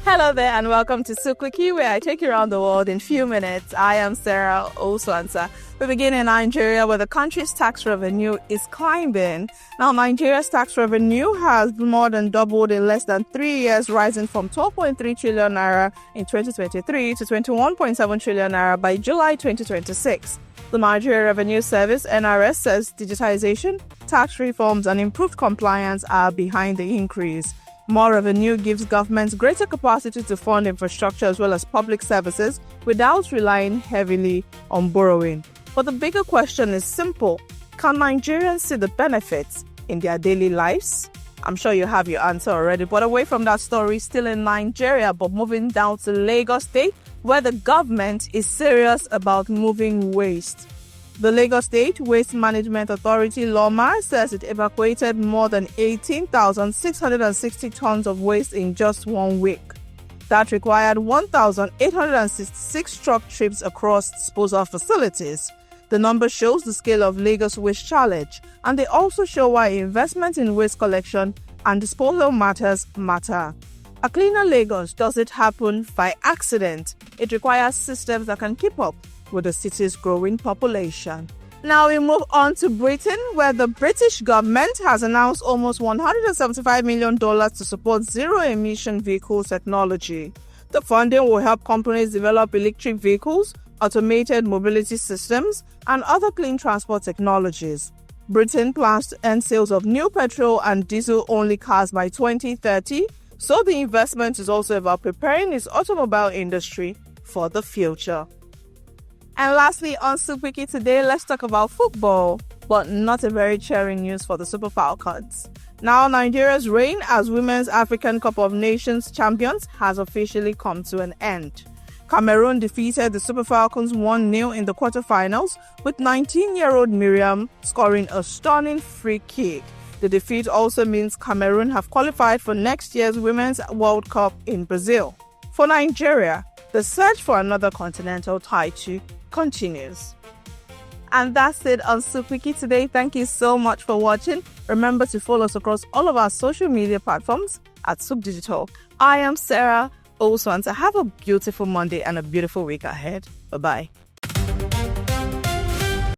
Hello there and welcome to Souq, where I take you around the world in few minutes. I am Sarah Oswansa. We begin in Nigeria, where the country's tax revenue is climbing. Now, Nigeria's tax revenue has more than doubled in less than 3 years, rising from 12.3 trillion naira in 2023 to 21.7 trillion naira by July 2026. The Nigeria Revenue Service (NRS) says digitization, tax reforms, and improved compliance are behind the increase. More revenue gives governments greater capacity to fund infrastructure as well as public services without relying heavily on borrowing. But the bigger question is simple. Can Nigerians see the benefits in their daily lives? I'm sure you have your answer already. But away from that story, still in Nigeria, but moving down to Lagos State, where the government is serious about moving waste. The Lagos State Waste Management Authority (LOMA) says it evacuated more than 18,660 tons of waste in just 1 week. That required 1,866 truck trips across disposal facilities. The number shows the scale of Lagos' waste challenge, and they also show why investment in waste collection and disposal matter. A cleaner Lagos doesn't happen by accident. It requires systems that can keep up with the city's growing population. Now we move on to Britain, where the British government has announced almost $175 million to support zero-emission vehicle technology. The funding will help companies develop electric vehicles, automated mobility systems, and other clean transport technologies. Britain plans to end sales of new petrol and diesel-only cars by 2030, so the investment is also about preparing its automobile industry for the future. And lastly, on Souq today, let's talk about football, but not a very cheering news for the Super Falcons. Now, Nigeria's reign as Women's African Cup of Nations champions has officially come to an end. Cameroon defeated the Super Falcons 1-0 in the quarterfinals, with 19-year-old Miriam scoring a stunning free kick. The defeat also means Cameroon have qualified for next year's Women's World Cup in Brazil. For Nigeria, the search for another continental title continues. And that's it on Souq today. Thank you so much for watching. Remember to follow us across all of our social media platforms at Souq Digital. I am Sarah Oswansa. Have a beautiful Monday and a beautiful week ahead. Bye-bye.